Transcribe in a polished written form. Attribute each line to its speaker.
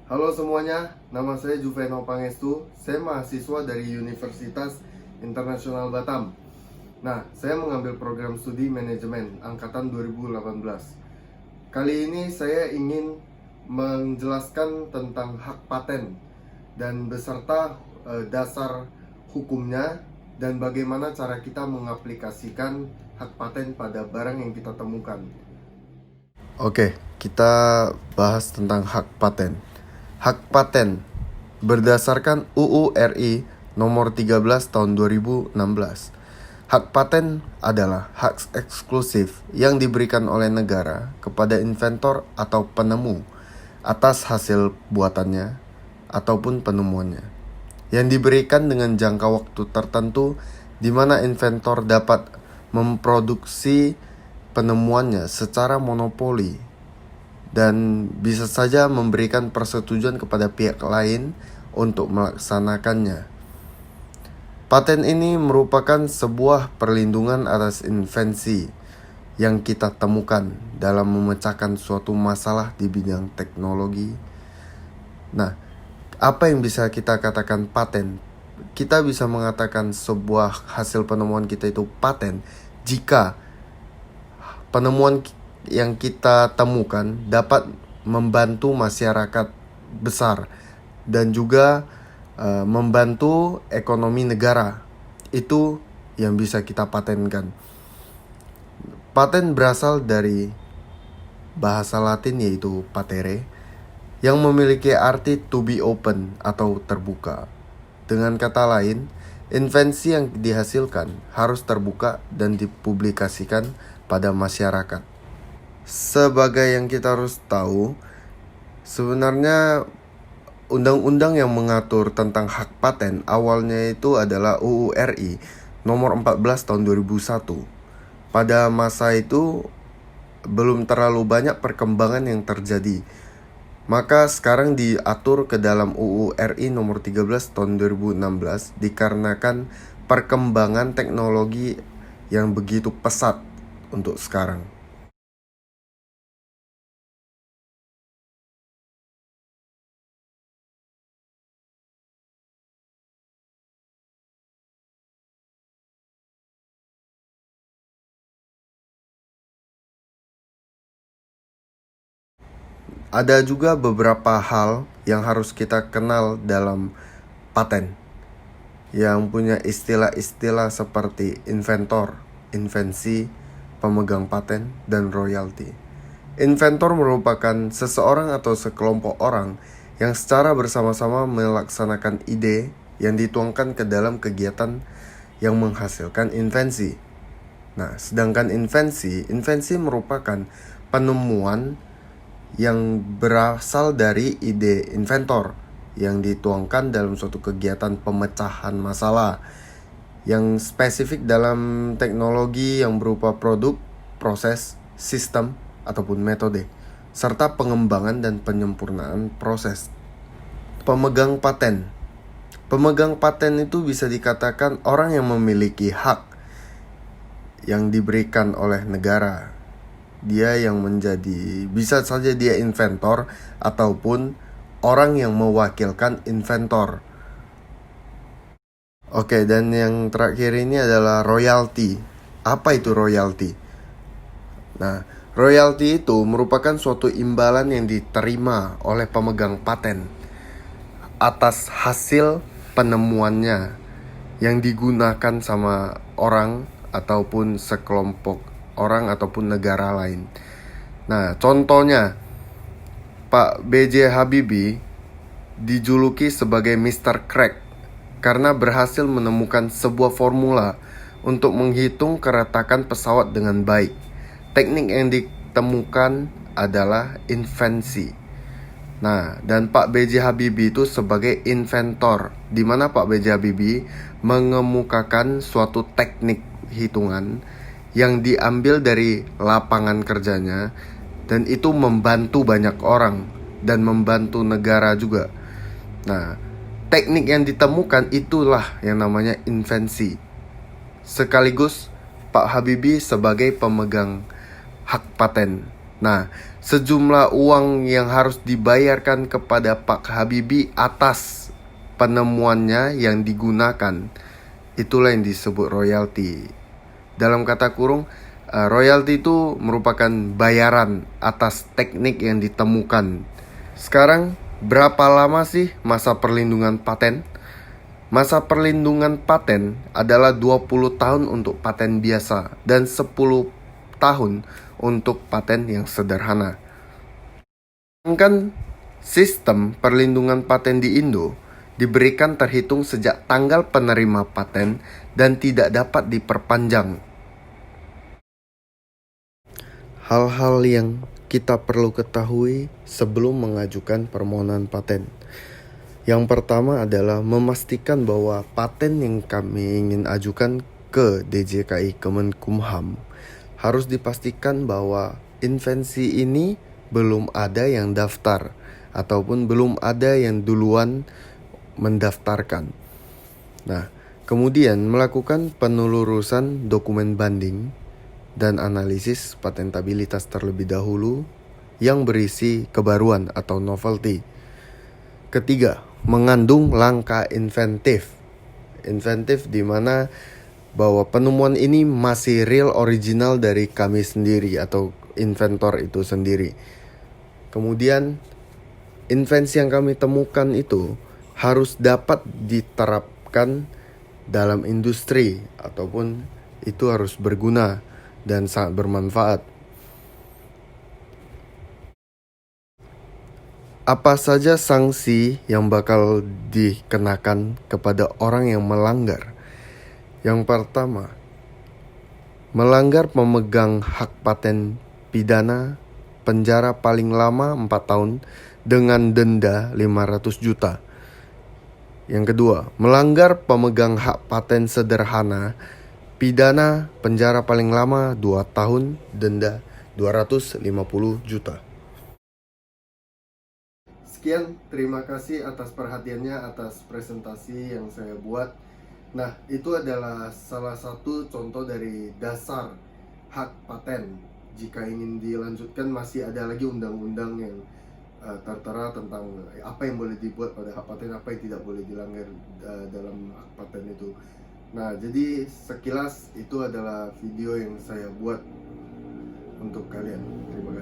Speaker 1: Halo semuanya, nama saya Juveno Pangestu. Saya mahasiswa dari Universitas Internasional Batam. Nah, saya mengambil program studi manajemen angkatan 2018. Kali ini saya ingin menjelaskan tentang hak paten dan beserta dasar hukumnya dan bagaimana cara kita mengaplikasikan hak paten pada barang yang kita temukan. Oke, kita bahas tentang hak paten. Hak paten berdasarkan UU RI nomor 13 tahun 2016. Hak paten adalah hak eksklusif yang diberikan oleh negara kepada inventor atau penemu atas hasil buatannya ataupun penemuannya, yang diberikan dengan jangka waktu tertentu di mana inventor dapat memproduksi penemuannya secara monopoli dan bisa saja memberikan persetujuan kepada pihak lain untuk melaksanakannya. Paten ini merupakan sebuah perlindungan atas invensi yang kita temukan dalam memecahkan suatu masalah di bidang teknologi. Nah, apa yang bisa kita katakan paten? Kita bisa mengatakan sebuah hasil penemuan kita itu paten jika penemuan yang kita temukan dapat membantu masyarakat besar dan juga membantu ekonomi negara. Itu yang bisa kita patenkan. Paten berasal dari bahasa Latin yaitu patere, yang memiliki arti to be open atau terbuka. Dengan kata lain, invensi yang dihasilkan harus terbuka dan dipublikasikan pada masyarakat. Sebagai yang kita harus tahu, sebenarnya undang-undang yang mengatur tentang hak paten awalnya itu adalah UU RI nomor 14 tahun 2001. Pada masa itu belum terlalu banyak perkembangan yang terjadi. Maka sekarang diatur ke dalam UU RI nomor 13 tahun 2016 dikarenakan perkembangan teknologi yang begitu pesat untuk sekarang. Ada juga beberapa hal yang harus kita kenal dalam paten, yang punya istilah-istilah seperti inventor, invensi, pemegang paten, dan royalti. Inventor merupakan seseorang atau sekelompok orang yang secara bersama-sama melaksanakan ide yang dituangkan ke dalam kegiatan yang menghasilkan invensi. Nah, sedangkan invensi merupakan penemuan yang berasal dari ide inventor yang dituangkan dalam suatu kegiatan pemecahan masalah yang spesifik dalam teknologi yang berupa produk, proses, sistem, ataupun metode, serta pengembangan dan penyempurnaan proses. Pemegang paten. Pemegang paten itu bisa dikatakan orang yang memiliki hak yang diberikan oleh negara. Dia yang menjadi, bisa saja dia inventor ataupun orang yang mewakilkan inventor. Oke, dan yang terakhir ini adalah royalti. Apa itu royalti? Nah, royalti itu merupakan suatu imbalan yang diterima oleh pemegang paten atas hasil penemuannya yang digunakan sama orang ataupun sekelompok orang ataupun negara lain. Nah, contohnya Pak B.J. Habibie dijuluki sebagai Mr. Crack karena berhasil menemukan sebuah formula untuk menghitung keretakan pesawat dengan baik. Teknik yang ditemukan adalah invensi. Nah, dan Pak B.J. Habibie itu sebagai inventor, di mana Pak B.J. Habibie mengemukakan suatu teknik hitungan yang diambil dari lapangan kerjanya, dan itu membantu banyak orang dan membantu negara juga. Nah, teknik yang ditemukan itulah yang namanya invensi. Sekaligus Pak Habibie sebagai pemegang hak paten. Nah, sejumlah uang yang harus dibayarkan kepada Pak Habibie atas penemuannya yang digunakan. Itulah yang disebut royalti. Dalam kata kurung, royalti itu merupakan bayaran atas teknik yang ditemukan. Sekarang, berapa lama sih masa perlindungan paten? Masa perlindungan paten adalah 20 tahun untuk paten biasa dan 10 tahun untuk paten yang sederhana. Sedangkan sistem perlindungan paten di Indo diberikan terhitung sejak tanggal penerima paten dan tidak dapat diperpanjang. Hal-hal yang kita perlu ketahui sebelum mengajukan permohonan paten. Yang pertama adalah memastikan bahwa paten yang kami ingin ajukan ke DJKI Kemenkumham harus dipastikan bahwa invensi ini belum ada yang daftar ataupun belum ada yang duluan mendaftarkan. Nah, kemudian melakukan penelurusan dokumen banding dan analisis patentabilitas terlebih dahulu yang berisi kebaruan atau novelty. Ketiga, mengandung langkah inventif. Inventif di mana bahwa penemuan ini masih real original dari kami sendiri atau inventor itu sendiri. Kemudian invensi yang kami temukan itu harus dapat diterapkan dalam industri ataupun itu harus berguna dan sangat bermanfaat. Apa saja sanksi yang bakal dikenakan kepada orang yang melanggar? Yang pertama, melanggar pemegang hak paten pidana penjara paling lama 4 tahun dengan denda 500 juta. Yang kedua, melanggar pemegang hak paten sederhana pidana penjara paling lama 2 tahun, denda 250 juta. Sekian, terima kasih atas perhatiannya atas presentasi yang saya buat. Nah, itu adalah salah satu contoh dari dasar hak paten. Jika ingin dilanjutkan, masih ada lagi undang-undang yang tertera tentang apa yang boleh dibuat pada hak paten, apa yang tidak boleh dilanggar dalam hak paten itu. Nah, jadi sekilas itu adalah video yang saya buat untuk kalian. Terima kasih.